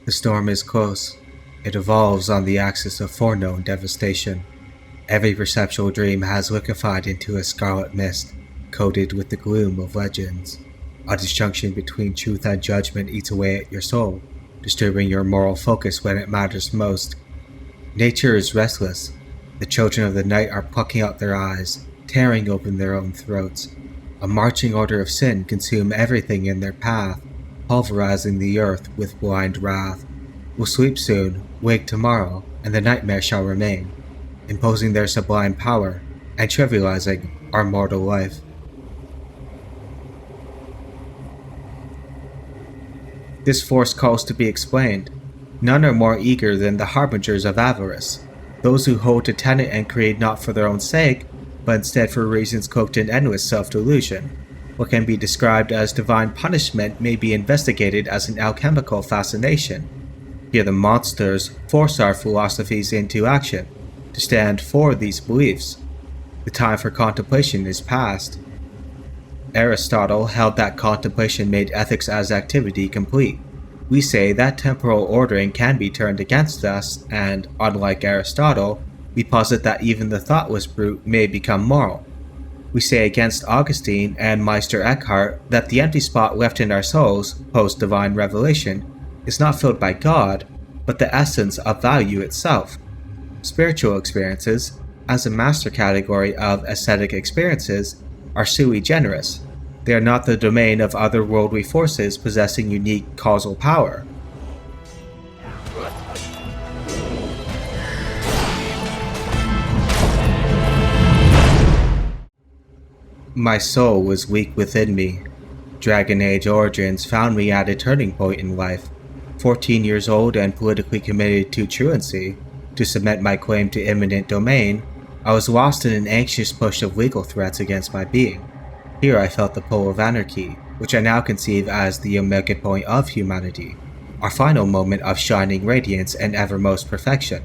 The storm is close. It evolves on the axis of foreknown devastation. Every perceptual dream has liquefied into a scarlet mist, coated with the gloom of legends. A disjunction between truth and judgment eats away at your soul, disturbing your moral focus when it matters most. Nature is restless. The children of the night are plucking out their eyes, tearing open their own throats. A marching order of sin consume everything in their path, pulverizing the earth with blind wrath. Will sleep soon, wake tomorrow, and the nightmare shall remain, imposing their sublime power and trivializing our mortal life. This force calls to be explained. None are more eager than the harbingers of avarice, those who hold to tenet and create not for their own sake, but instead for reasons cloaked in endless self-delusion. What can be described as divine punishment may be investigated as an alchemical fascination. Here the monsters force our philosophies into action, to stand for these beliefs. The time for contemplation is past. Aristotle held that contemplation made ethics as activity complete. We say that temporal ordering can be turned against us, and, unlike Aristotle, we posit that even the thoughtless brute may become moral. We say against Augustine and Meister Eckhart that the empty spot left in our souls, post-divine revelation, is not filled by God, but the essence of value itself. Spiritual experiences, as a master category of ascetic experiences, are sui generis. They are not the domain of otherworldly forces possessing unique causal power. My soul was weak within me. Dragon Age origins found me at a turning point in life. 14 years old and politically committed to truancy, to cement my claim to eminent domain, I was lost in an anxious push of legal threats against my being. Here I felt the pull of anarchy, which I now conceive as the omega point of humanity, our final moment of shining radiance and evermost perfection.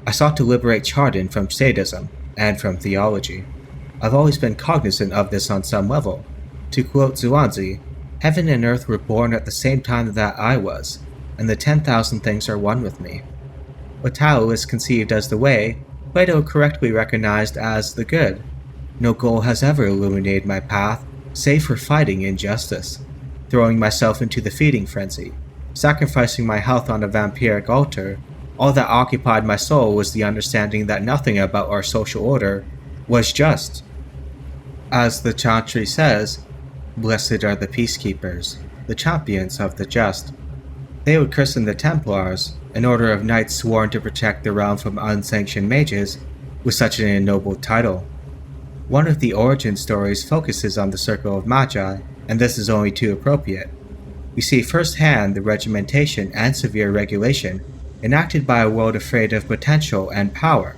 I sought to liberate Chardin from sadism and from theology. I've always been cognizant of this on some level. To quote Zhuangzi, heaven and earth were born at the same time that I was, and the 10,000 things are one with me. What Tao is conceived as the way, Plato correctly recognized as the good. No goal has ever illuminated my path, save for fighting injustice, throwing myself into the feeding frenzy, sacrificing my health on a vampiric altar. All that occupied my soul was the understanding that nothing about our social order was just. As the Chantry says, blessed are the peacekeepers, the champions of the just. They would christen the Templars, an order of knights sworn to protect the realm from unsanctioned mages, with such an ennobled title. One of the origin stories focuses on the Circle of Magi, and this is only too appropriate. We see firsthand the regimentation and severe regulation enacted by a world afraid of potential and power.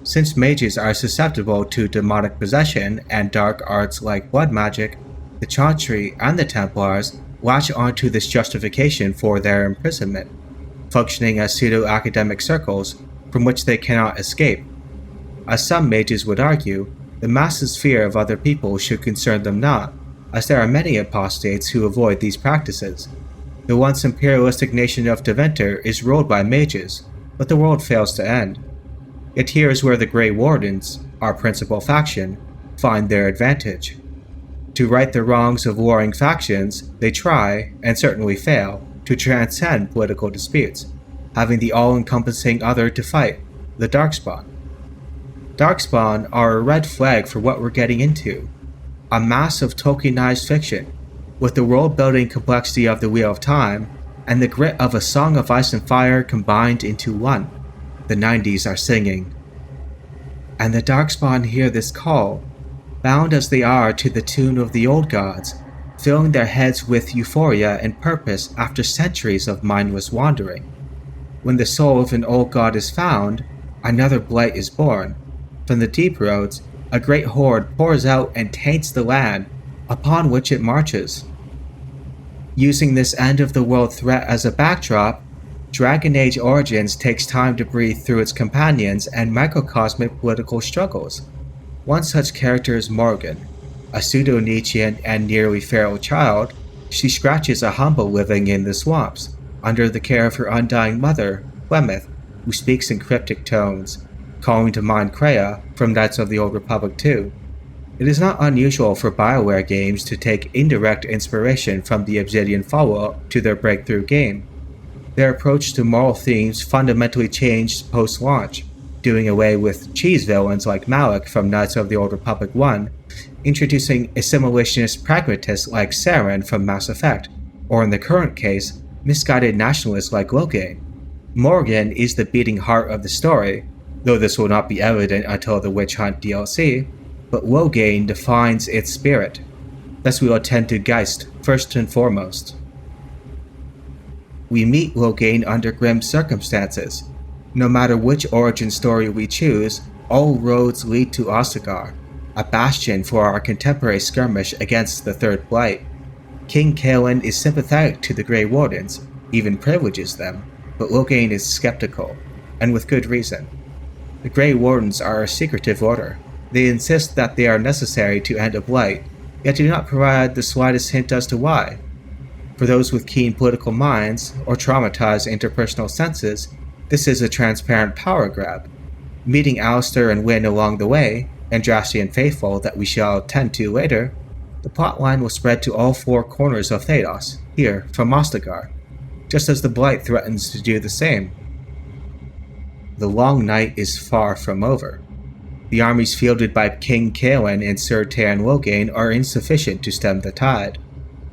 Since mages are susceptible to demonic possession and dark arts like blood magic, the Chantry and the Templars latch onto this justification for their imprisonment, functioning as pseudo-academic circles from which they cannot escape. As some mages would argue, the masses' fear of other people should concern them not, as there are many apostates who avoid these practices. The once imperialistic nation of Deventer is ruled by mages, but the world fails to end. Yet here is where the Grey Wardens, our principal faction, find their advantage. To right the wrongs of warring factions, they try, and certainly fail, to transcend political disputes, having the all-encompassing other to fight, the Darkspawn. Darkspawn are a red flag for what we're getting into. A mass of Tolkienized fiction, with the world-building complexity of the Wheel of Time, and the grit of A Song of Ice and Fire combined into one. The 90s are singing. And the Darkspawn hear this call, bound as they are to the tune of the old gods, filling their heads with euphoria and purpose after centuries of mindless wandering. When the soul of an old god is found, another blight is born. From the deep roads, a great horde pours out and taints the land upon which it marches. Using this end-of-the-world threat as a backdrop, Dragon Age Origins takes time to breathe through its companions and microcosmic political struggles. One such character is Morrigan, a pseudo-Nietzschean and nearly feral child. She scratches a humble living in the swamps, under the care of her undying mother, Flemeth, who speaks in cryptic tones, calling to mind Kreia from Knights of the Old Republic 2. It is not unusual for BioWare games to take indirect inspiration from the Obsidian follow-up to their breakthrough game. Their approach to moral themes fundamentally changed post-launch, doing away with cheese villains like Malik from Knights of the Old Republic 1, introducing assimilationist pragmatists like Saren from Mass Effect, or in the current case, misguided nationalists like Loghain. Morrigan is the beating heart of the story, though this will not be evident until the Witch Hunt DLC, but Loghain defines its spirit. Thus we will attend to Geist first and foremost. We meet Loghain under grim circumstances. No matter which origin story we choose, all roads lead to Ostagar, a bastion for our contemporary skirmish against the Third Blight. King Kaelin is sympathetic to the Grey Wardens, even privileges them, but Loghain is skeptical, and with good reason. The Grey Wardens are a secretive order. They insist that they are necessary to end a blight, yet do not provide the slightest hint as to why. For those with keen political minds, or traumatized interpersonal senses, this is a transparent power grab. Meeting Alistair and Wynne along the way, Andrastian faithful that we shall attend to later, the plotline will spread to all four corners of Thedos, here from Ostagar, just as the Blight threatens to do the same. The long night is far from over. The armies fielded by King Kaelin and Sir Taran Loghain are insufficient to stem the tide.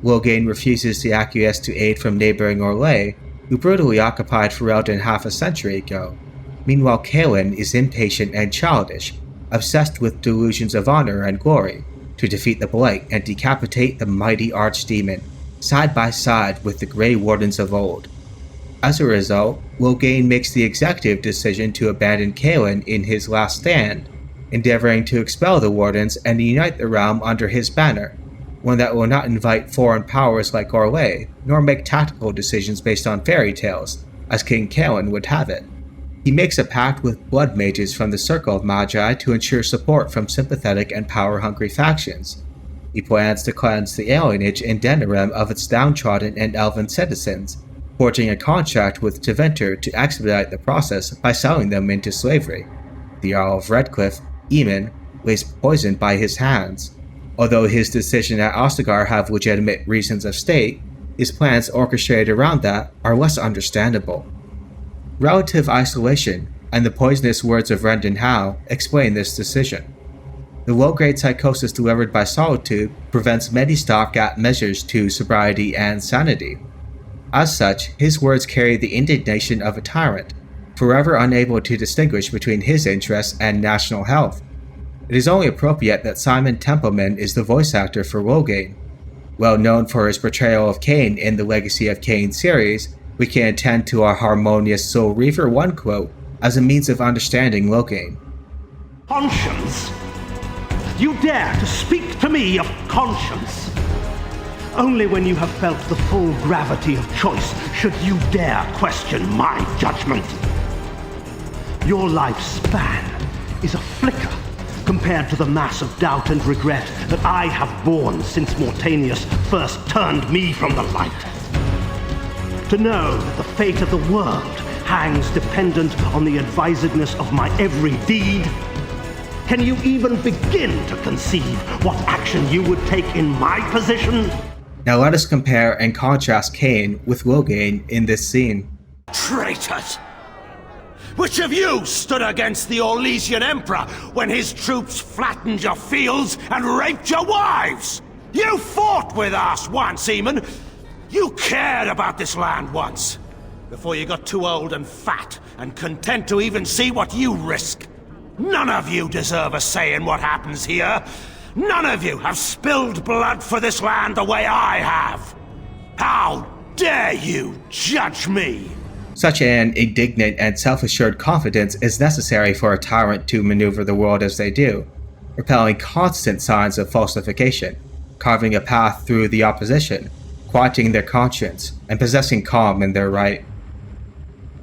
Loghain refuses to acquiesce to aid from neighboring Orlais, who brutally occupied Ferelden half a century ago. Meanwhile, Kaelin is impatient and childish, obsessed with delusions of honor and glory, to defeat the Blight and decapitate the mighty archdemon, side by side with the Grey Wardens of old. As a result, Loghain makes the executive decision to abandon Kaelin in his last stand, endeavoring to expel the Wardens and unite the realm under his banner, one that will not invite foreign powers like Orlais, nor make tactical decisions based on fairy tales, as King Kaelin would have it. He makes a pact with blood mages from the Circle of Magi to ensure support from sympathetic and power-hungry factions. He plans to cleanse the alienage in Denerim of its downtrodden and elven citizens, forging a contract with Tevinter to expedite the process by selling them into slavery. The Jarl of Redcliffe, Eamon, lays poison by his hands. Although his decision at Ostagar have legitimate reasons of state, his plans orchestrated around that are less understandable. Relative isolation and the poisonous words of Rendon Howe explain this decision. The low-grade psychosis delivered by solitude prevents many stopgap measures to sobriety and sanity. As such, his words carry the indignation of a tyrant, forever unable to distinguish between his interests and national health. It is only appropriate that Simon Templeman is the voice actor for Loghain. Well known for his portrayal of Cain in the Legacy of Cain series, we can attend to our harmonious Soul Reaver 1 quote as a means of understanding Loghain. Conscience? You dare to speak to me of conscience? Only when you have felt the full gravity of choice should you dare question my judgment. Your lifespan is a flicker compared to the mass of doubt and regret that I have borne since Mortanius first turned me from the light. To know that the fate of the world hangs dependent on the advisedness of my every deed? Can you even begin to conceive what action you would take in my position? Now let us compare and contrast Cain with Loghain in this scene. Traitors! Which of you stood against the Orlesian Emperor when his troops flattened your fields and raped your wives? You fought with us once, Eamon. You cared about this land once, before you got too old and fat and content to even see what you risk. None of you deserve a say in what happens here. None of you have spilled blood for this land the way I have. How dare you judge me? Such an indignant and self-assured confidence is necessary for a tyrant to maneuver the world as they do, repelling constant signs of falsification, carving a path through the opposition, quieting their conscience, and possessing calm in their right.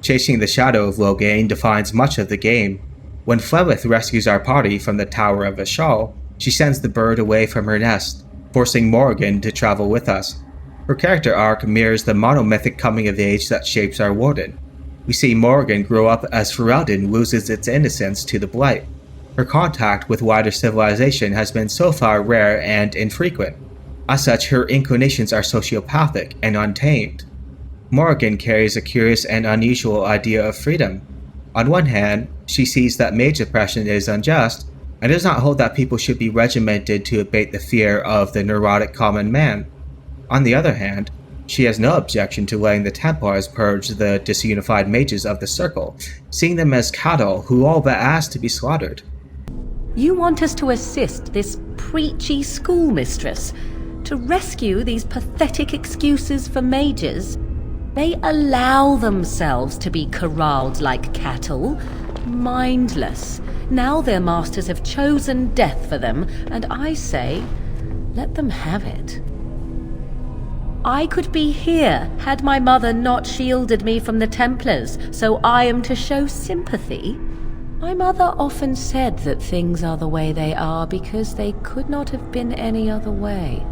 Chasing the shadow of Loghain defines much of the game. When Flemeth rescues our party from the Tower of Vashal, she sends the bird away from her nest, forcing Morrigan to travel with us. Her character arc mirrors the monomythic coming of age that shapes our warden. We see Morrigan grow up as Ferelden loses its innocence to the Blight. Her contact with wider civilization has been so far rare and infrequent. As such, her inclinations are sociopathic and untamed. Morrigan carries a curious and unusual idea of freedom. On one hand, she sees that mage oppression is unjust, and does not hold that people should be regimented to abate the fear of the neurotic common man. On the other hand, she has no objection to letting the Templars purge the disunified mages of the Circle, seeing them as cattle who all but ask to be slaughtered. You want us to assist this preachy schoolmistress to rescue these pathetic excuses for mages? They allow themselves to be corralled like cattle, mindless. Now their masters have chosen death for them, and I say, let them have it. I could be here had my mother not shielded me from the Templars, so I am to show sympathy. My mother often said that things are the way they are because they could not have been any other way.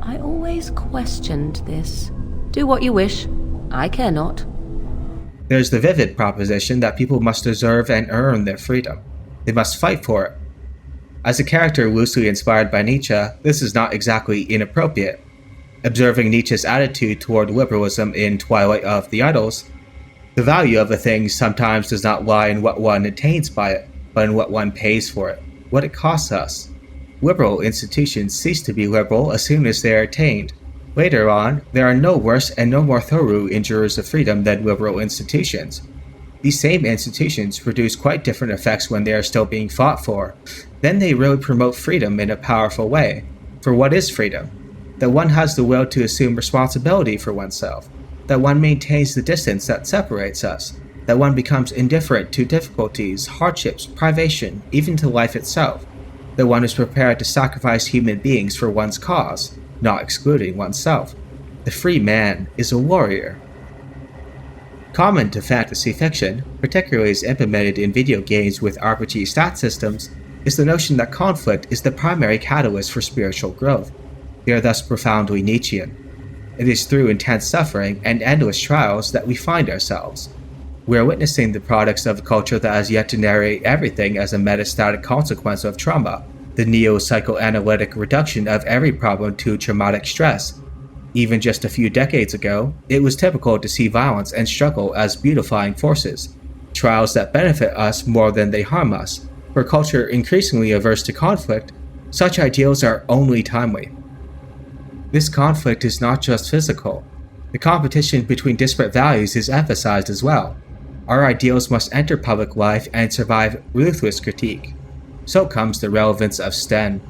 I always questioned this. Do what you wish. I care not. There's the vivid proposition that people must deserve and earn their freedom. They must fight for it. As a character loosely inspired by Nietzsche, this is not exactly inappropriate. Observing Nietzsche's attitude toward liberalism in Twilight of the Idols, the value of a thing sometimes does not lie in what one attains by it, but in what one pays for it, what it costs us. Liberal institutions cease to be liberal as soon as they are attained. Later on, there are no worse and no more thorough injurers of freedom than liberal institutions. These same institutions produce quite different effects when they are still being fought for. Then they really promote freedom in a powerful way. For what is freedom? That one has the will to assume responsibility for oneself, that one maintains the distance that separates us, that one becomes indifferent to difficulties, hardships, privation, even to life itself, that one is prepared to sacrifice human beings for one's cause, not excluding oneself. The free man is a warrior. Common to fantasy fiction, particularly as implemented in video games with RPG stat systems, is the notion that conflict is the primary catalyst for spiritual growth. They are thus profoundly Nietzschean. It is through intense suffering and endless trials that we find ourselves. We are witnessing the products of a culture that has yet to narrate everything as a metastatic consequence of trauma, the neo-psychoanalytic reduction of every problem to traumatic stress. Even just a few decades ago, it was typical to see violence and struggle as beautifying forces, trials that benefit us more than they harm us. For a culture increasingly averse to conflict, such ideals are only timely. This conflict is not just physical. The competition between disparate values is emphasized as well. Our ideals must enter public life and survive ruthless critique. So comes the relevance of Sten.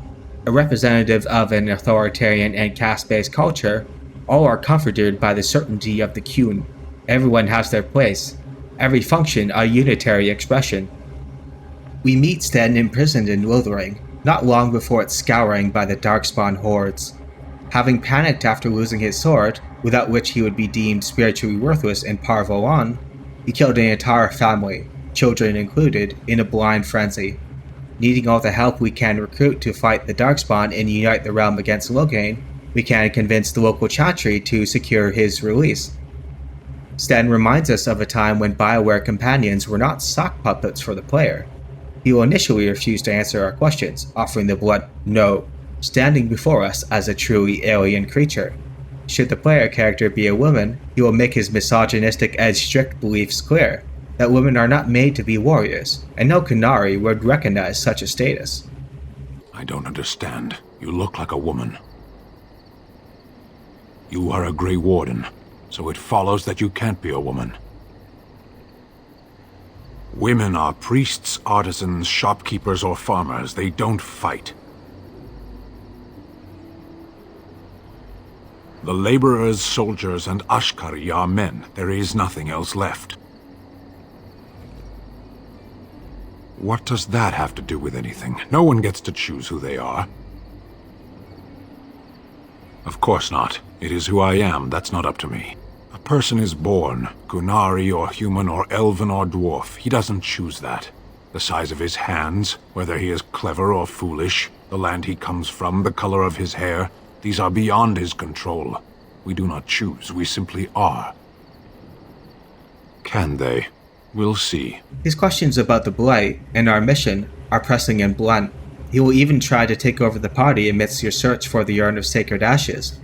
A representative of an authoritarian and caste-based culture, all are comforted by the certainty of the Qun. Everyone has their place, every function a unitary expression. We meet Sten imprisoned in Lothering, not long before its scouring by the Darkspawn hordes. Having panicked after losing his sword, without which he would be deemed spiritually worthless in Parvolan, he killed an entire family, children included, in a blind frenzy. Needing all the help we can recruit to fight the Darkspawn and unite the realm against Loghain, we can convince the local chantry to secure his release. Sten reminds us of a time when BioWare companions were not sock puppets for the player. He will initially refuse to answer our questions, offering the blunt "no," standing before us as a truly alien creature. Should the player character be a woman, he will make his misogynistic and strict beliefs clear, that women are not made to be warriors, and no Qunari would recognize such a status. I don't understand. You look like a woman. You are a Grey Warden, so it follows that you can't be a woman. Women are priests, artisans, shopkeepers, or farmers. They don't fight. The laborers, soldiers, and Ashkari are men. There is nothing else left. What does that have to do with anything? No one gets to choose who they are. Of course not. It is who I am. That's not up to me. A person is born, Qunari or human or elven or dwarf. He doesn't choose that. The size of his hands, whether he is clever or foolish, the land he comes from, the color of his hair, these are beyond his control. We do not choose, we simply are. Can they? We'll see. His questions about the Blight and our mission are pressing and blunt. He will even try to take over the party amidst your search for the urn of sacred ashes.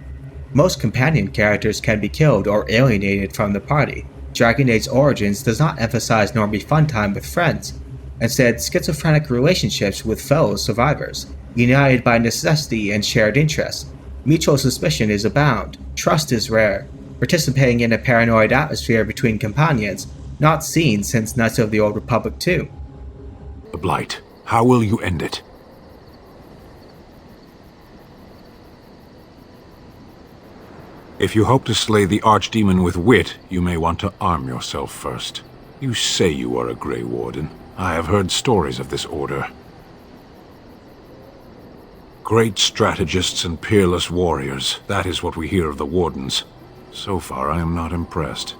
Most companion characters can be killed or alienated from the party. Dragon Age Origins does not emphasize normie fun time with friends, instead schizophrenic relationships with fellow survivors, united by necessity and shared interests. Mutual suspicion is abound, trust is rare, participating in a paranoid atmosphere between companions, not seen since Knights of the Old Republic 2. The Blight. How will you end it? If you hope to slay the Archdemon with wit, you may want to arm yourself first. You say you are a Grey Warden. I have heard stories of this order. Great strategists and peerless warriors. That is what we hear of the Wardens. So far, I am not impressed.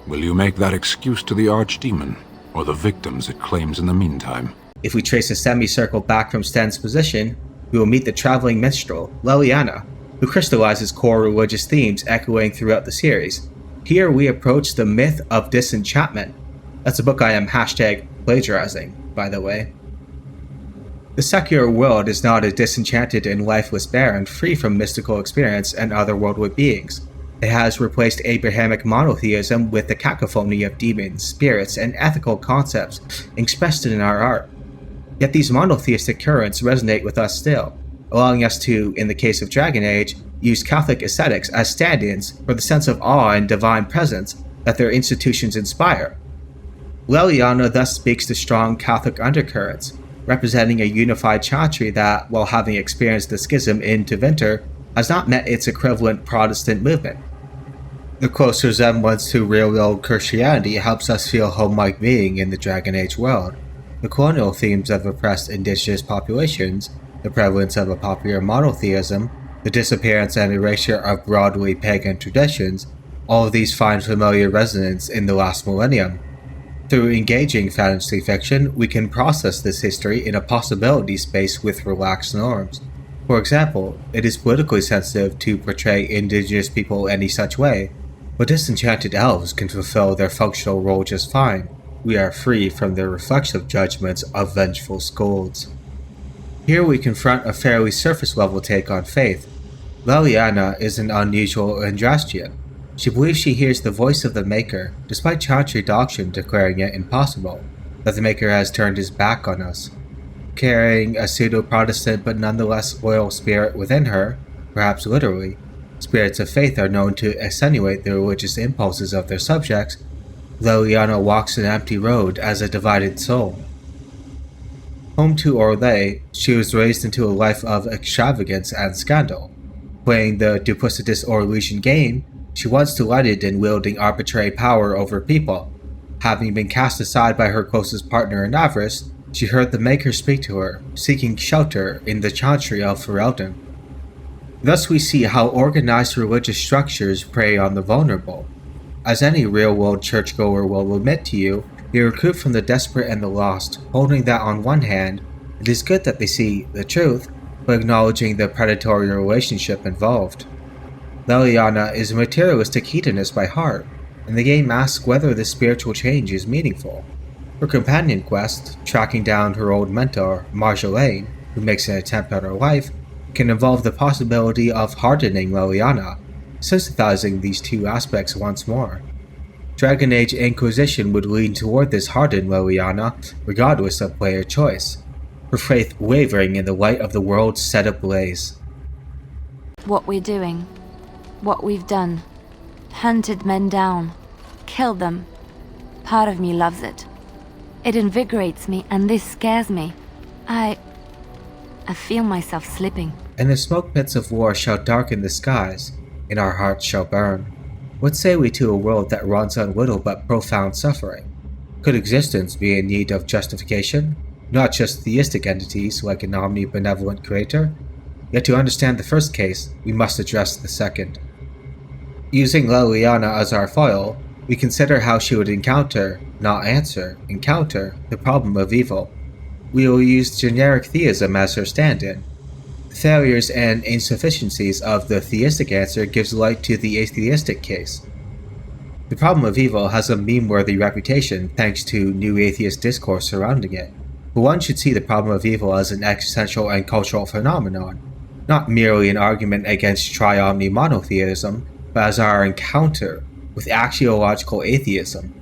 Will you make that excuse to the Archdemon, or the victims it claims in the meantime? If we trace a semicircle back from Sten's position, we will meet the traveling minstrel, Leliana, who crystallizes core religious themes echoing throughout the series. Here we approach the myth of disenchantment. That's a book I am #plagiarizing, by the way. The secular world is not a disenchanted and lifeless barren free from mystical experience and otherworldly beings. It has replaced Abrahamic monotheism with the cacophony of demons, spirits, and ethical concepts expressed in our art. Yet these monotheistic currents resonate with us still, allowing us to, in the case of Dragon Age, use Catholic ascetics as stand-ins for the sense of awe and divine presence that their institutions inspire. Leliana thus speaks to strong Catholic undercurrents, representing a unified chantry that, while having experienced the schism in Tevinter, has not met its equivalent Protestant movement. The close resemblance to real-world Christianity helps us feel home-like being in the Dragon Age world. The colonial themes of oppressed indigenous populations, the prevalence of a popular monotheism, the disappearance and erasure of broadly pagan traditions, all of these find familiar resonance in the last millennium. Through engaging fantasy fiction, we can process this history in a possibility space with relaxed norms. For example, it is politically sensitive to portray indigenous people any such way, but disenchanted elves can fulfill their functional role just fine. We are free from the reflexive judgments of vengeful scolds. Here we confront a fairly surface-level take on faith. Leliana is an unusual Andrastian. She believes she hears the voice of the Maker, despite chantry doctrine declaring it impossible, that the Maker has turned his back on us. Carrying a pseudo-Protestant but nonetheless loyal spirit within her, perhaps literally, spirits of faith are known to attenuate the religious impulses of their subjects. Leliana walks an empty road as a divided soul. Home to Orlais, she was raised into a life of extravagance and scandal. Playing the duplicitous Orlesian game, she once delighted in wielding arbitrary power over people. Having been cast aside by her closest partner in avarice, she heard the Maker speak to her, seeking shelter in the chantry of Ferelden. Thus we see how organized religious structures prey on the vulnerable. As any real-world churchgoer will admit to you, they recruit from the desperate and the lost, holding that on one hand, it is good that they see the truth, but acknowledging the predatory relationship involved. Leliana is a materialistic hedonist by heart, and the game asks whether this spiritual change is meaningful. Her companion quest, tracking down her old mentor, Marjolaine, who makes an attempt at her life, can involve the possibility of hardening Leliana, synthesizing these two aspects once more. Dragon Age Inquisition would lean toward this hardened Leliana, regardless of player choice, her faith wavering in the light of the world set ablaze. What we're doing, what we've done, hunted men down, killed them. Part of me loves it. It invigorates me, and this scares me. I feel myself slipping. And the smoke pits of war shall darken the skies, and our hearts shall burn. What say we to a world that runs on little but profound suffering? Could existence be in need of justification? Not just theistic entities like an omnibenevolent creator? Yet to understand the first case, we must address the second. Using Leliana as our foil, we consider how she would encounter the problem of evil. We will use generic theism as her stand-in. The Failures and insufficiencies of the theistic answer gives light to the atheistic case. The problem of evil has a meme-worthy reputation thanks to new atheist discourse surrounding it, but one should see the problem of evil as an existential and cultural phenomenon, not merely an argument against tri-omni monotheism, but as our encounter with axiological atheism.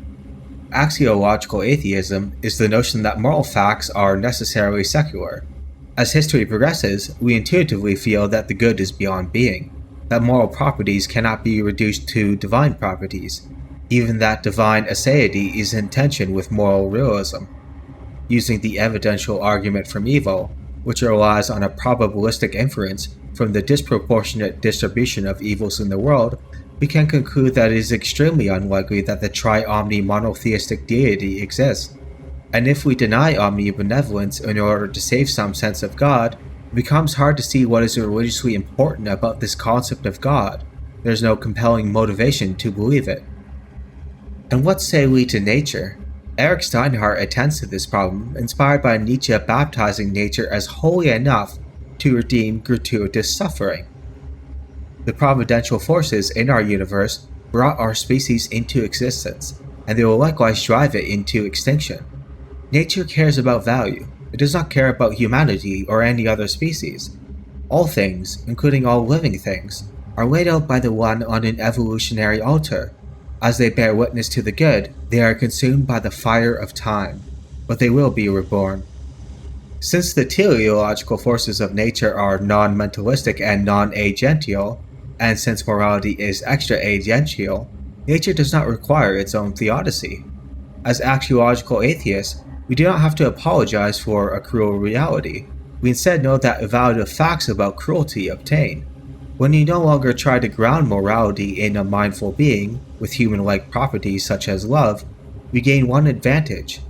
Axiological atheism is the notion that moral facts are necessarily secular. As history progresses, we intuitively feel that the good is beyond being, that moral properties cannot be reduced to divine properties, even that divine aseity is in tension with moral realism. Using the evidential argument from evil, which relies on a probabilistic inference from the disproportionate distribution of evils in the world, we can conclude that it is extremely unlikely that the tri-omni monotheistic deity exists. And if we deny omnibenevolence in order to save some sense of God, it becomes hard to see what is religiously important about this concept of God. There's no compelling motivation to believe it. And what say we to nature? Erich Steinhardt attends to this problem, inspired by Nietzsche baptizing nature as holy enough to redeem gratuitous suffering. The providential forces in our universe brought our species into existence, and they will likewise drive it into extinction. Nature cares about value. It does not care about humanity or any other species. All things, including all living things, are laid out by the One on an evolutionary altar. As they bear witness to the good, they are consumed by the fire of time, but they will be reborn. Since the teleological forces of nature are non-mentalistic and non-agential, and since morality is extra-agential, nature does not require its own theodicy. As axiological atheists, we do not have to apologize for a cruel reality. We instead know that evaluative facts about cruelty obtain. When you no longer try to ground morality in a mindful being, with human-like properties such as love, we gain one advantage.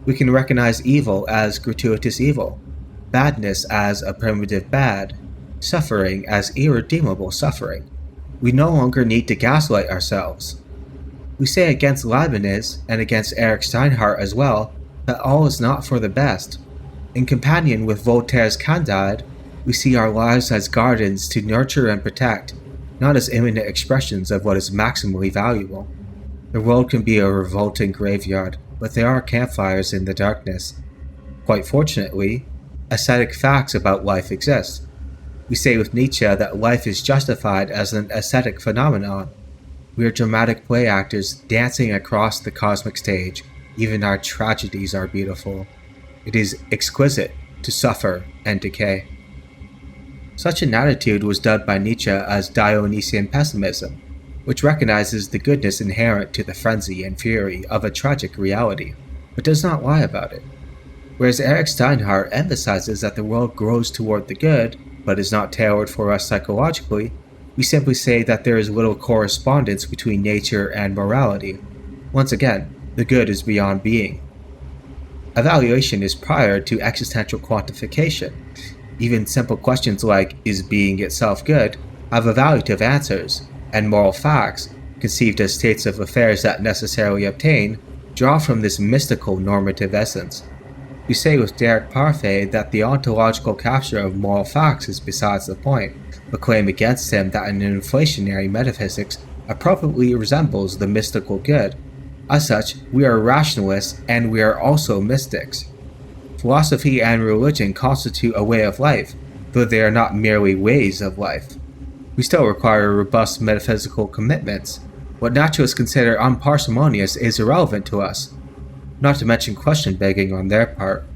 We can recognize evil as gratuitous evil, badness as a primitive bad, suffering as irredeemable suffering. We no longer need to gaslight ourselves. We say against Leibniz, and against Erich Steinhardt as well, that all is not for the best. In companion with Voltaire's Candide, we see our lives as gardens to nurture and protect, not as imminent expressions of what is maximally valuable. The world can be a revolting graveyard, but there are campfires in the darkness. Quite fortunately, ascetic facts about life exist. We say with Nietzsche that life is justified as an ascetic phenomenon. We are dramatic play actors dancing across the cosmic stage. Even our tragedies are beautiful. It is exquisite to suffer and decay. Such an attitude was dubbed by Nietzsche as Dionysian pessimism, which recognizes the goodness inherent to the frenzy and fury of a tragic reality, but does not lie about it. Whereas Erich Steinhardt emphasizes that the world grows toward the good, but is not tailored for us psychologically, we simply say that there is little correspondence between nature and morality. Once again, the good is beyond being. Evaluation is prior to existential quantification. Even simple questions like, is being itself good, have evaluative answers, and moral facts, conceived as states of affairs that necessarily obtain, draw from this mystical normative essence. We say with Derek Parfait that the ontological capture of moral facts is besides the point, but claim against him that an inflationary metaphysics appropriately resembles the mystical good. As such, we are rationalists and we are also mystics. Philosophy and religion constitute a way of life, though they are not merely ways of life. We still require robust metaphysical commitments. What naturalists consider unparsimonious is irrelevant to us, not to mention question-begging on their part.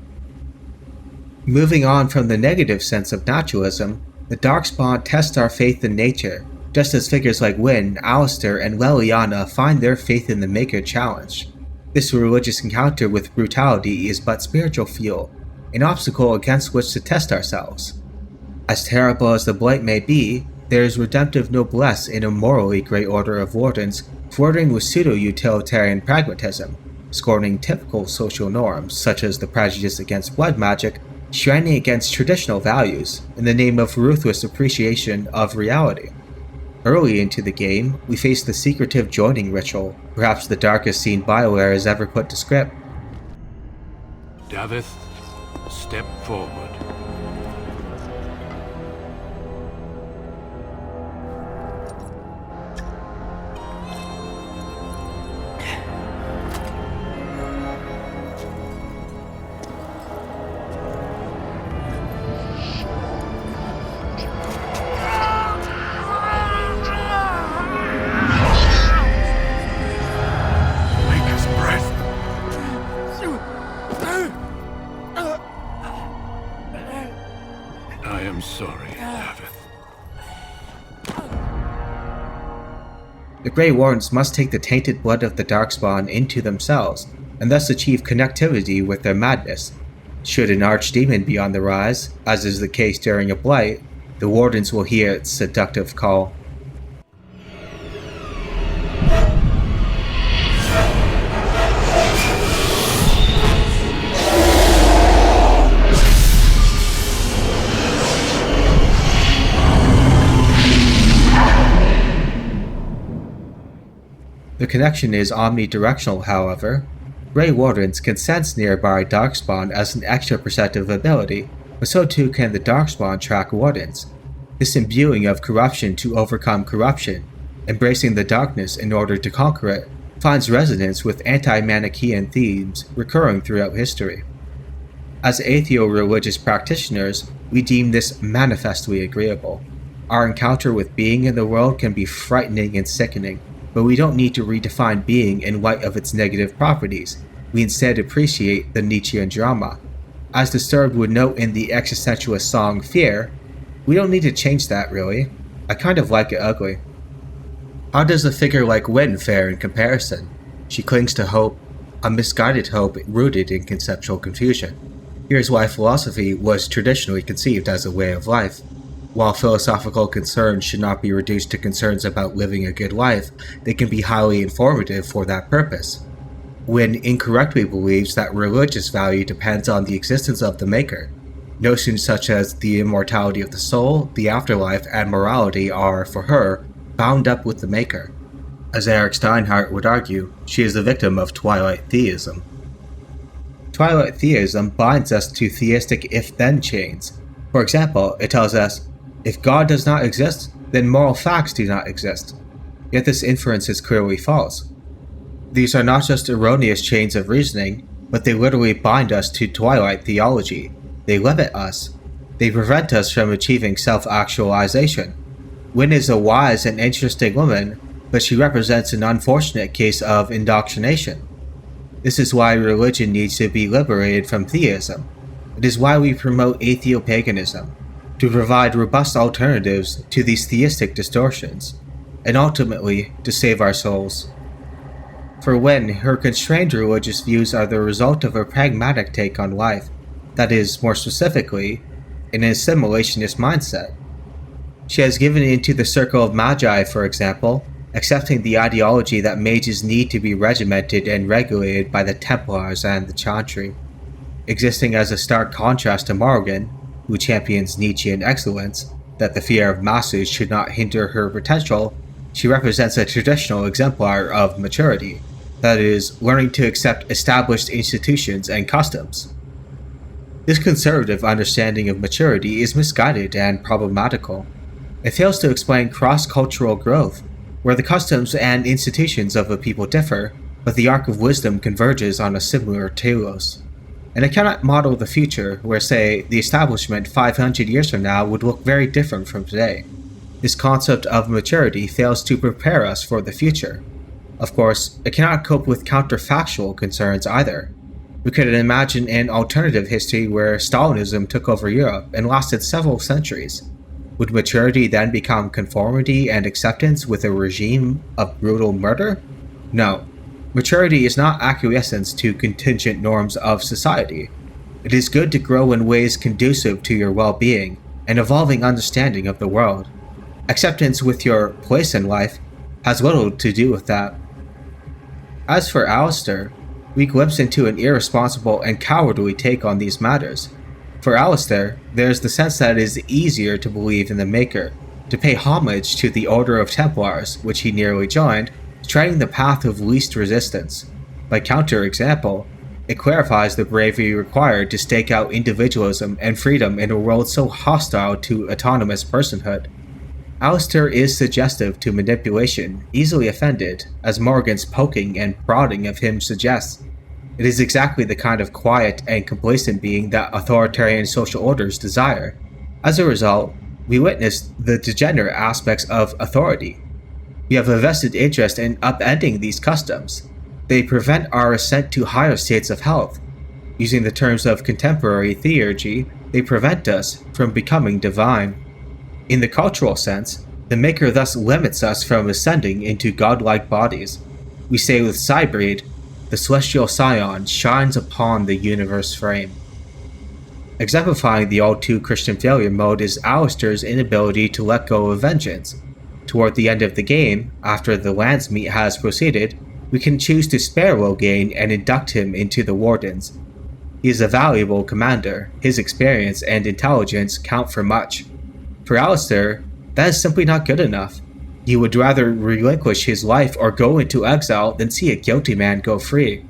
Moving on from the negative sense of naturalism, the Darkspawn tests our faith in nature, just as figures like Wynne, Alistair, and Leliana find their faith in the Maker challenged. This religious encounter with brutality is but spiritual fuel, an obstacle against which to test ourselves. As terrible as the blight may be, there is redemptive noblesse in a morally great order of wardens flirting with pseudo-utilitarian pragmatism, scorning typical social norms such as the prejudice against blood magic, shining against traditional values in the name of ruthless appreciation of reality. Early into the game, we face the secretive joining ritual, perhaps the darkest scene BioWare has ever put to script. Davith, step forward. The Grey Wardens must take the tainted blood of the Darkspawn into themselves, and thus achieve connectivity with their madness. Should an archdemon be on the rise, as is the case during a blight, the Wardens will hear its seductive call. The connection is omnidirectional, however. Grey Wardens can sense nearby Darkspawn as an extra perceptive ability, but so too can the Darkspawn track Wardens. This imbuing of corruption to overcome corruption, embracing the darkness in order to conquer it, finds resonance with anti-Manichaean themes recurring throughout history. As atheo-religious practitioners, we deem this manifestly agreeable. Our encounter with being in the world can be frightening and sickening, but we don't need to redefine being in light of its negative properties. We instead appreciate the Nietzschean drama. As Disturbed would note in the existentialist song Fear, we don't need to change that really. I kind of like it ugly. How does a figure like Wynne fare in comparison? She clings to hope, a misguided hope rooted in conceptual confusion. Here's why philosophy was traditionally conceived as a way of life. While philosophical concerns should not be reduced to concerns about living a good life, they can be highly informative for that purpose. Wynne incorrectly believes that religious value depends on the existence of the Maker. Notions such as the immortality of the soul, the afterlife, and morality are, for her, bound up with the Maker. As Eric Steinhardt would argue, she is the victim of Twilight theism. Twilight theism binds us to theistic if-then chains. For example, it tells us, if God does not exist, then moral facts do not exist. Yet this inference is clearly false. These are not just erroneous chains of reasoning, but they literally bind us to Twilight theology. They limit us. They prevent us from achieving self-actualization. Wynne is a wise and interesting woman, but she represents an unfortunate case of indoctrination. This is why religion needs to be liberated from theism. It is why we promote atheo-paganism, to provide robust alternatives to these theistic distortions, and ultimately to save our souls. For Wynne, her constrained religious views are the result of a pragmatic take on life, that is, more specifically, an assimilationist mindset. She has given into the circle of magi, for example, accepting the ideology that mages need to be regimented and regulated by the Templars and the Chantry. Existing as a stark contrast to Morrigan, who champions Nietzschean excellence, that the fear of masses should not hinder her potential, she represents a traditional exemplar of maturity, that is, learning to accept established institutions and customs. This conservative understanding of maturity is misguided and problematical. It fails to explain cross-cultural growth, where the customs and institutions of a people differ, but the arc of wisdom converges on a similar telos. And it cannot model the future where, say, the establishment 500 years from now would look very different from today. This concept of maturity fails to prepare us for the future. Of course, it cannot cope with counterfactual concerns either. We could imagine an alternative history where Stalinism took over Europe and lasted several centuries. Would maturity then become conformity and acceptance with a regime of brutal murder? No. Maturity is not acquiescence to contingent norms of society. It is good to grow in ways conducive to your well-being and evolving understanding of the world. Acceptance with your place in life has little to do with that. As for Alistair, we glimpse into an irresponsible and cowardly take on these matters. For Alistair, there is the sense that it is easier to believe in the Maker, to pay homage to the Order of Templars, which he nearly joined, treading the path of least resistance. By counter-example, it clarifies the bravery required to stake out individualism and freedom in a world so hostile to autonomous personhood. Alistair is suggestive to manipulation, easily offended, as Morrigan's poking and prodding of him suggests. It is exactly the kind of quiet and complacent being that authoritarian social orders desire. As a result, we witness the degenerate aspects of authority. We have a vested interest in upending these customs. They prevent our ascent to higher states of health. Using the terms of contemporary theurgy, they prevent us from becoming divine. In the cultural sense, The Maker thus limits us from ascending into godlike bodies. We say with Cybreed, the celestial scion shines upon the universe frame. Exemplifying the all-too-Christian failure mode is Alistair's inability to let go of vengeance. Toward the end of the game, after the Landsmeet has proceeded, we can choose to spare Loghain and induct him into the Wardens. He is a valuable commander. His experience and intelligence count for much. For Alistair, that is simply not good enough. He would rather relinquish his life or go into exile than see a guilty man go free.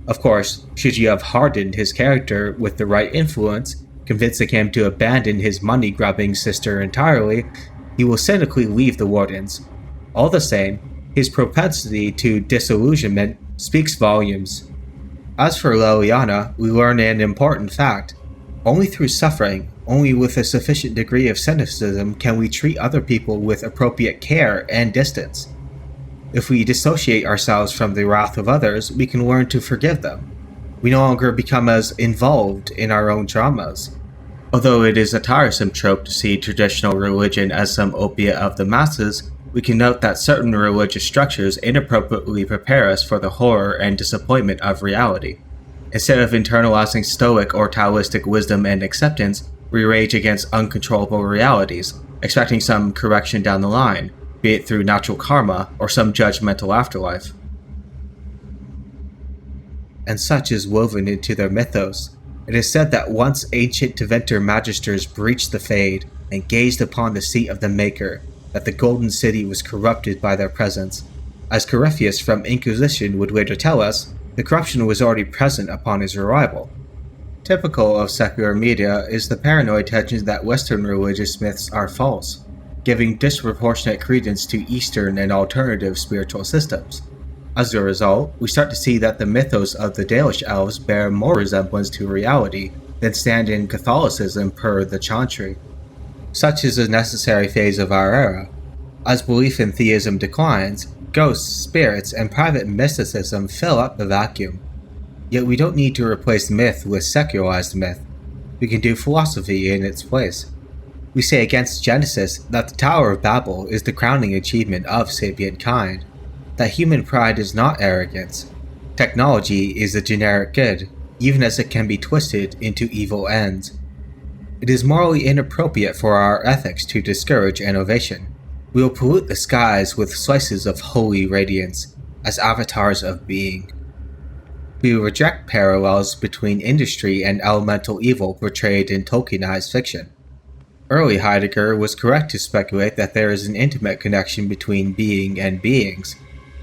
Of course, should you have hardened his character with the right influence, convincing him to abandon his money-grubbing sister entirely, he will cynically leave the Wardens. All the same, his propensity to disillusionment speaks volumes. As for Leliana, we learn an important fact. Only through suffering, only with a sufficient degree of cynicism can we treat other people with appropriate care and distance. If we dissociate ourselves from the wrath of others, we can learn to forgive them. We no longer become as involved in our own dramas. Although it is a tiresome trope to see traditional religion as some opiate of the masses, we can note that certain religious structures inappropriately prepare us for the horror and disappointment of reality. Instead of internalizing Stoic or Taoistic wisdom and acceptance, we rage against uncontrollable realities, expecting some correction down the line, be it through natural karma or some judgmental afterlife. And such is woven into their mythos. It is said that once ancient Tevinter magisters breached the Fade and gazed upon the seat of the Maker, that the Golden City was corrupted by their presence. As Corypheus from Inquisition would later tell us, the corruption was already present upon his arrival. Typical of secular media is the paranoid tension that Western religious myths are false, giving disproportionate credence to Eastern and alternative spiritual systems. As a result, we start to see that the mythos of the Dalish elves bear more resemblance to reality than stand in Catholicism per the Chantry. Such is a necessary phase of our era. As belief in theism declines, ghosts, spirits, and private mysticism fill up the vacuum. Yet we don't need to replace myth with secularized myth. We can do philosophy in its place. We say against Genesis that the Tower of Babel is the crowning achievement of sapient kind, that human pride is not arrogance. Technology is a generic good, even as it can be twisted into evil ends. It is morally inappropriate for our ethics to discourage innovation. We will pollute the skies with slices of holy radiance, as avatars of being. We reject parallels between industry and elemental evil portrayed in Tolkienized fiction. Early Heidegger was correct to speculate that there is an intimate connection between being and beings.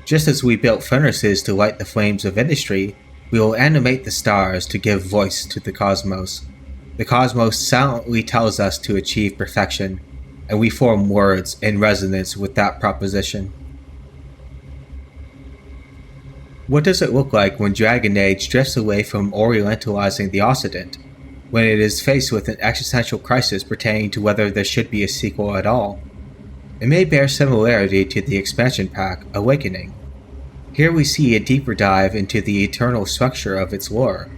Just as we built furnaces to light the flames of industry, we will animate the stars to give voice to the cosmos. The cosmos silently tells us to achieve perfection, and we form words in resonance with that proposition. What does it look like when Dragon Age drifts away from orientalizing the Occident, when it is faced with an existential crisis pertaining to whether there should be a sequel at all? It may bear similarity to the expansion pack, Awakening. Here we see a deeper dive into the eternal structure of its lore,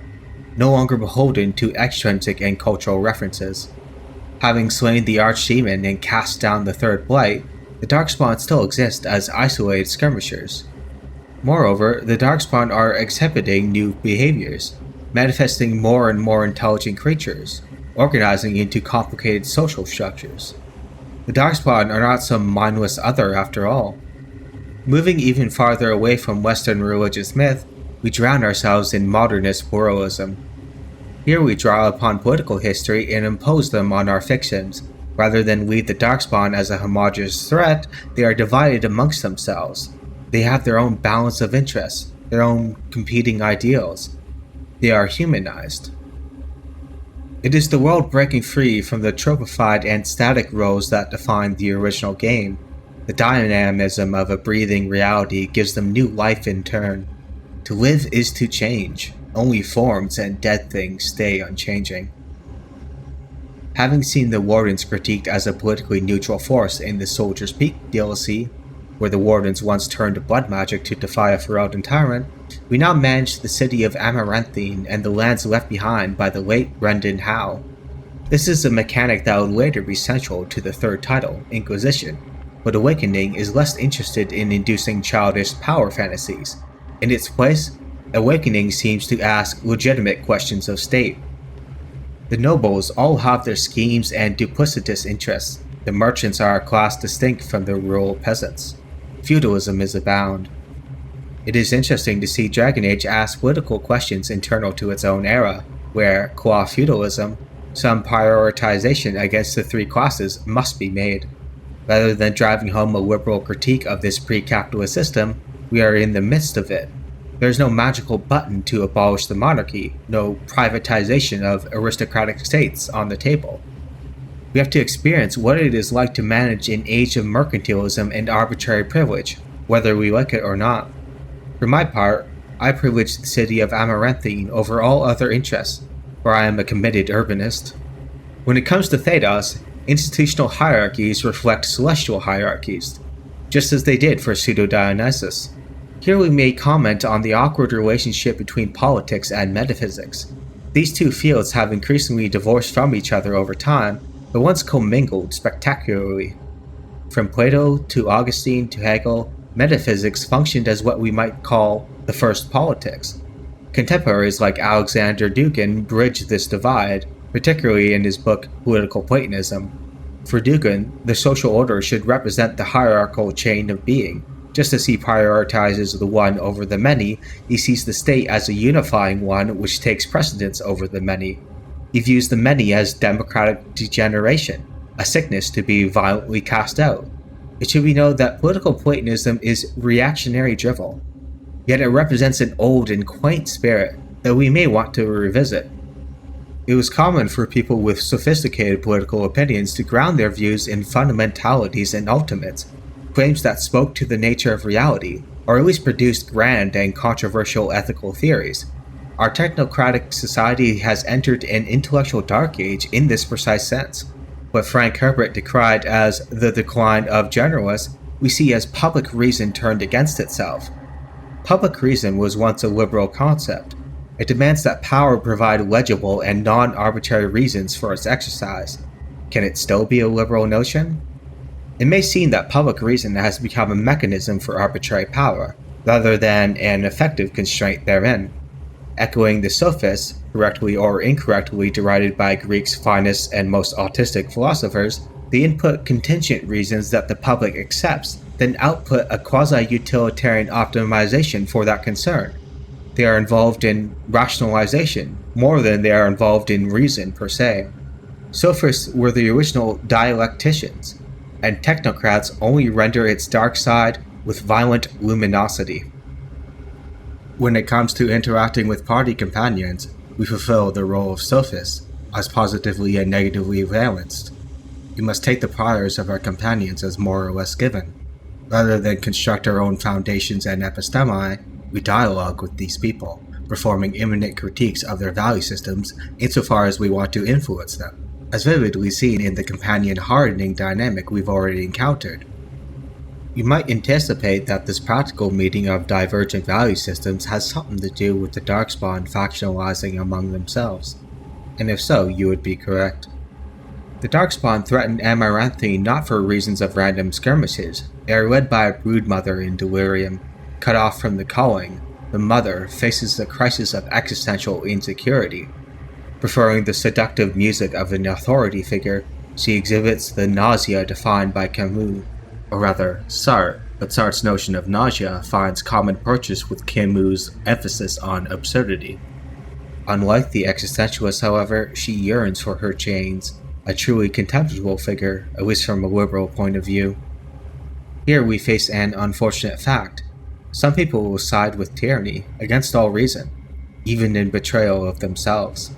no longer beholden to extrinsic and cultural references. Having slain the archdemon and cast down the Third Blight, the Darkspawn still exist as isolated skirmishers. Moreover, the Darkspawn are exhibiting new behaviors, manifesting more and more intelligent creatures, organizing into complicated social structures. The Darkspawn are not some mindless other after all. Moving even farther away from Western religious myth, we drown ourselves in modernist pluralism. Here we draw upon political history and impose them on our fictions. Rather than lead the Darkspawn as a homogeneous threat, they are divided amongst themselves. They have their own balance of interests, their own competing ideals. They are humanized. It is the world breaking free from the tropified and static roles that defined the original game. The dynamism of a breathing reality gives them new life in turn. To live is to change. Only forms and dead things stay unchanging. Having seen the Wardens critiqued as a politically neutral force in the Soldier's Peak DLC, where the Wardens once turned blood magic to defy a Ferelden tyrant, we now manage the city of Amaranthine and the lands left behind by the late Brendan Howe. This is a mechanic that would later be central to the third title, Inquisition. but Awakening is less interested in inducing childish power fantasies. In its place, Awakening seems to ask legitimate questions of state. The nobles all have their schemes and duplicitous interests. The merchants are a class distinct from the rural peasants. Feudalism is abound. It is interesting to see Dragon Age ask political questions internal to its own era, where, qua feudalism, some prioritization against the three classes must be made. Rather than driving home a liberal critique of this pre-capitalist system, we are in the midst of it. There is no magical button to abolish the monarchy, no privatization of aristocratic states on the table. We have to experience what it is like to manage an age of mercantilism and arbitrary privilege, whether we like it or not. For my part, I privilege the city of Amaranthine over all other interests, for I am a committed urbanist. When it comes to Thedas, institutional hierarchies reflect celestial hierarchies, just as they did for Pseudo-Dionysus. Here we may comment on the awkward relationship between politics and metaphysics. These two fields have increasingly divorced from each other over time, but once commingled spectacularly. From Plato to Augustine to Hegel, metaphysics functioned as what we might call the first politics. Contemporaries like Alexander Dugin bridged this divide, particularly in his book Political Platonism. For Dugin, the social order should represent the hierarchical chain of being. Just as he prioritizes the one over the many, he sees the state as a unifying one which takes precedence over the many. He views the many as democratic degeneration, a sickness to be violently cast out. It should be known that political Platonism is reactionary drivel, yet it represents an old and quaint spirit that we may want to revisit. It was common for people with sophisticated political opinions to ground their views in fundamentalities and ultimates, claims that spoke to the nature of reality, or at least produced grand and controversial ethical theories. Our technocratic society has entered an intellectual dark age in this precise sense. What Frank Herbert decried as the decline of generalists, we see as public reason turned against itself. Public reason was once a liberal concept. It demands that power provide legible and non-arbitrary reasons for its exercise. Can it still be a liberal notion? It may seem that public reason has become a mechanism for arbitrary power, rather than an effective constraint therein. Echoing the sophists, correctly or incorrectly derided by Greek's finest and most autistic philosophers, they input contingent reasons that the public accepts, then output a quasi-utilitarian optimization for that concern. They are involved in rationalization, more than they are involved in reason per se. Sophists were the original dialecticians, and technocrats only render its dark side with violent luminosity. When it comes to interacting with party companions, we fulfill the role of sophists, as positively and negatively balanced. We must take the priors of our companions as more or less given. Rather than construct our own foundations and epistemae, we dialogue with these people, performing immanent critiques of their value systems insofar as we want to influence them, as vividly seen in the companion hardening dynamic we've already encountered. You might anticipate that this practical meeting of divergent value systems has something to do with the Darkspawn factionalizing among themselves, and if so, you would be correct. The Darkspawn threatened Amaranthine not for reasons of random skirmishes. They are led by a broodmother in delirium. Cut off from the calling, the mother faces the crisis of existential insecurity. Preferring the seductive music of an authority figure, she exhibits the nausea defined by Camus, or rather, Sartre, but Sartre's notion of nausea finds common purchase with Camus' emphasis on absurdity. Unlike the existentialist, however, she yearns for her chains, a truly contemptible figure, at least from a liberal point of view. Here we face an unfortunate fact. Some people will side with tyranny, against all reason, even in betrayal of themselves.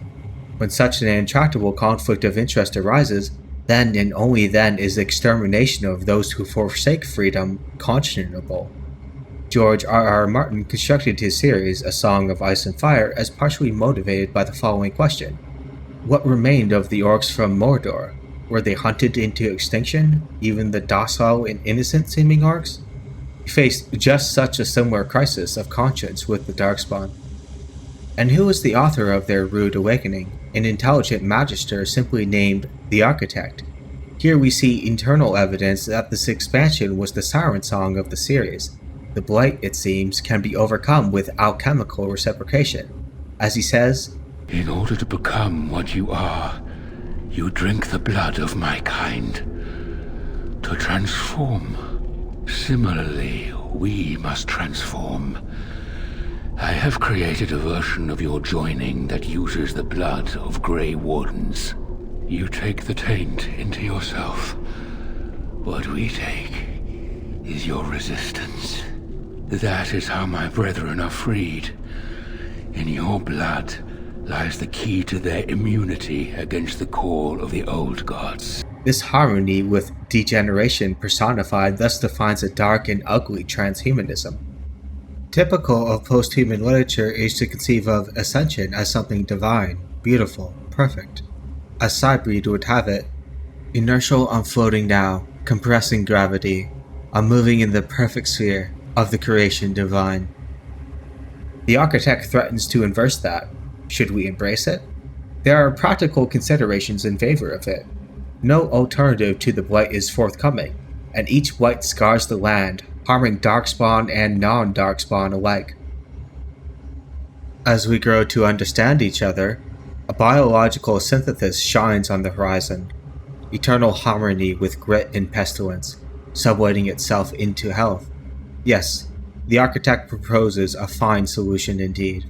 When such an intractable conflict of interest arises, then and only then is the extermination of those who forsake freedom conscionable. George R.R. Martin constructed his series, A Song of Ice and Fire, as partially motivated by the following question. What remained of the orcs from Mordor? Were they hunted into extinction, even the docile and innocent-seeming orcs? He faced just such a similar crisis of conscience with the Darkspawn. And who was the author of their rude awakening? An intelligent magister simply named the Architect. Here we see internal evidence that this expansion was the siren song of the series. The blight, it seems, can be overcome with alchemical reciprocation. As he says, "In order to become what you are, you drink the blood of my kind. To transform, similarly, we must transform. I have created a version of your joining that uses the blood of Grey Wardens. You take the taint into yourself. What we take is your resistance. That is how my brethren are freed. In your blood lies the key to their immunity against the call of the old gods." This harmony with degeneration personified thus defines a dark and ugly transhumanism. Typical of post-human literature is to conceive of ascension as something divine, beautiful, perfect. As Cybrid would have it, inertial I'm floating now, compressing gravity, I'm moving in the perfect sphere of the creation divine. The architect threatens to inverse that. Should we embrace it? There are practical considerations in favor of it. No alternative to the blight is forthcoming, and each blight scars the land, harming darkspawn and non-darkspawn alike. As we grow to understand each other, a biological synthesis shines on the horizon, eternal harmony with grit and pestilence, subletting itself into health. Yes, the architect proposes a fine solution indeed.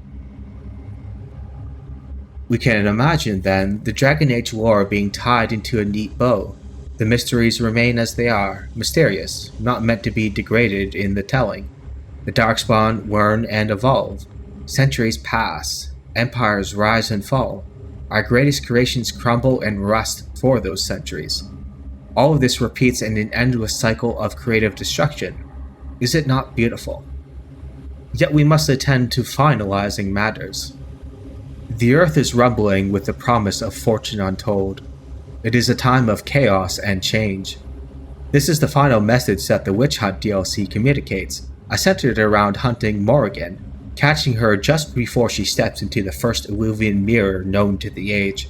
We can imagine, then, the Dragon Age lore being tied into a neat bow. The mysteries remain as they are, mysterious, not meant to be degraded in the telling. The Darkspawn learn and evolve. Centuries pass. Empires rise and fall. Our greatest creations crumble and rust for those centuries. All of this repeats in an endless cycle of creative destruction. Is it not beautiful? Yet we must attend to finalizing matters. The earth is rumbling with the promise of fortune untold. It is a time of chaos and change. This is the final message that the Witch Hunt DLC communicates, centered around hunting Morrigan, catching her just before she steps into the first Illuvian mirror known to the age.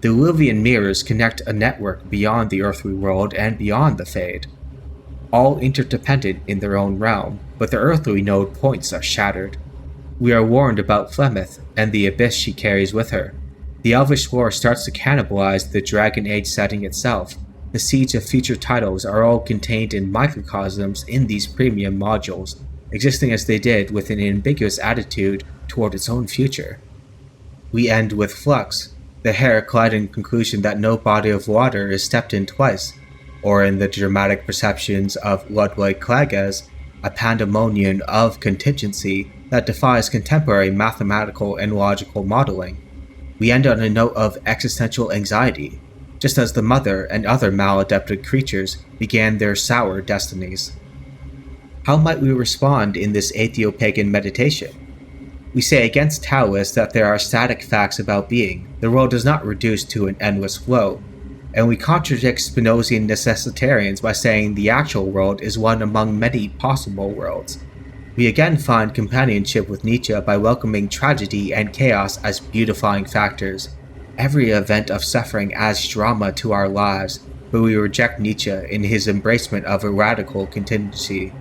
The Illuvian mirrors connect a network beyond the earthly world and beyond the Fade. All interdependent in their own realm, but the earthly node points are shattered. We are warned about Flemeth and the abyss she carries with her. The Elvish lore starts to cannibalize the Dragon Age setting itself. The seeds of future titles are all contained in microcosms in these premium modules, existing as they did with an ambiguous attitude toward its own future. We end with Flux, the hair-cladding conclusion that no body of water is stepped in twice, or in the dramatic perceptions of Ludwig Klages, a pandemonium of contingency that defies contemporary mathematical and logical modeling. We end on a note of existential anxiety, just as the Mother and other maladapted creatures began their sour destinies. How might we respond in this atheo-pagan meditation? We say against Taoists that there are static facts about being, the world does not reduce to an endless flow, and we contradict Spinozian necessitarians by saying the actual world is one among many possible worlds. We again find companionship with Nietzsche by welcoming tragedy and chaos as beautifying factors, every event of suffering adds drama to our lives, but we reject Nietzsche in his embracement of a radical contingency.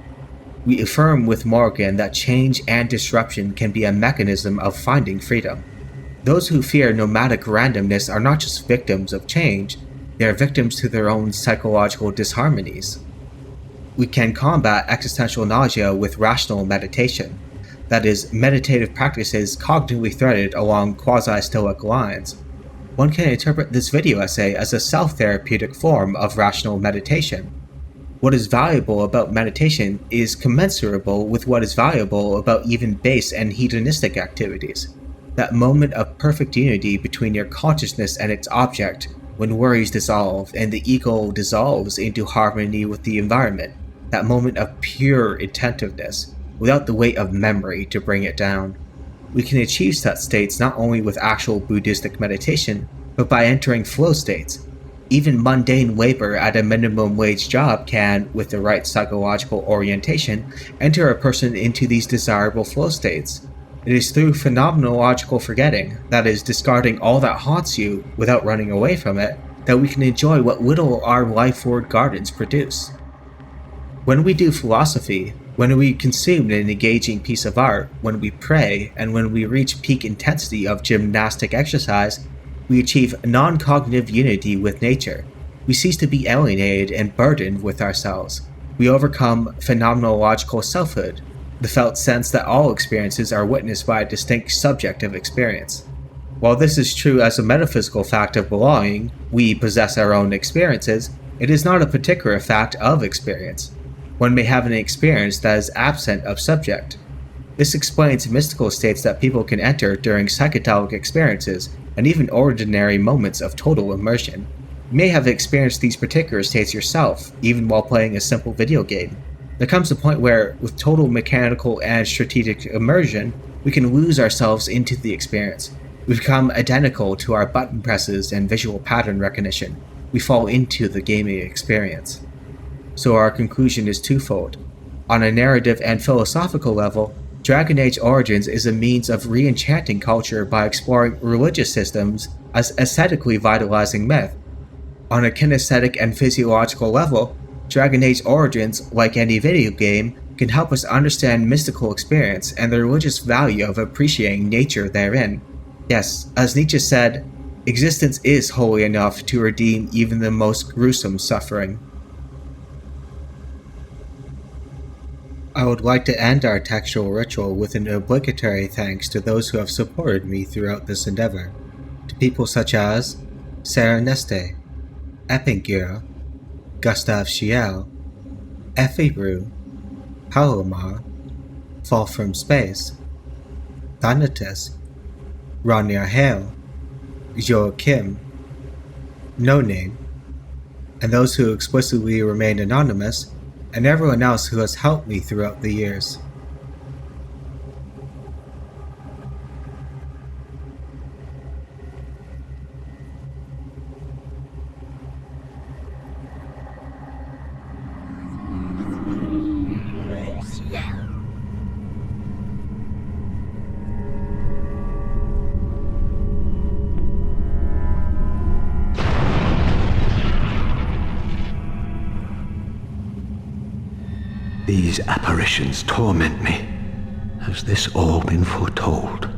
We affirm with Morrigan that change and disruption can be a mechanism of finding freedom. Those who fear nomadic randomness are not just victims of change, they are victims to their own psychological disharmonies. We can combat existential nausea with rational meditation, that is, meditative practices cognitively threaded along quasi-stoic lines. One can interpret this video essay as a self-therapeutic form of rational meditation. What is valuable about meditation is commensurable with what is valuable about even base and hedonistic activities. That moment of perfect unity between your consciousness and its object, when worries dissolve and the ego dissolves into harmony with the environment. That moment of pure attentiveness, without the weight of memory to bring it down. We can achieve such states not only with actual Buddhistic meditation, but by entering flow states. Even mundane labor at a minimum wage job can, with the right psychological orientation, enter a person into these desirable flow states. It is through phenomenological forgetting, that is, discarding all that haunts you without running away from it, that we can enjoy what little our life-forward gardens produce. When we do philosophy, when we consume an engaging piece of art, when we pray, and when we reach peak intensity of gymnastic exercise, we achieve non-cognitive unity with nature. We cease to be alienated and burdened with ourselves. We overcome phenomenological selfhood, the felt sense that all experiences are witnessed by a distinct subject of experience. While this is true as a metaphysical fact of belonging, we possess our own experiences, it is not a particular fact of experience. One may have an experience that is absent of subject. This explains mystical states that people can enter during psychedelic experiences and even ordinary moments of total immersion. You may have experienced these particular states yourself, even while playing a simple video game. There comes a point where, with total mechanical and strategic immersion, we can lose ourselves into the experience. We become identical to our button presses and visual pattern recognition. We fall into the gaming experience. So our conclusion is twofold. On a narrative and philosophical level, Dragon Age Origins is a means of reenchanting culture by exploring religious systems as aesthetically vitalizing myth. On a kinesthetic and physiological level, Dragon Age Origins, like any video game, can help us understand mystical experience and the religious value of appreciating nature therein. Yes, as Nietzsche said, existence is holy enough to redeem even the most gruesome suffering. I would like to end our textual ritual with an obligatory thanks to those who have supported me throughout this endeavor, to people such as Sarah Neste, Epingur, Gustav Schiel, Effie Brew, Palomar, Fall from Space, Thanatus, Rania Hale, Joachim, No Name, and those who explicitly remain anonymous, and everyone else who has helped me throughout the years. These apparitions torment me. Has this all been foretold?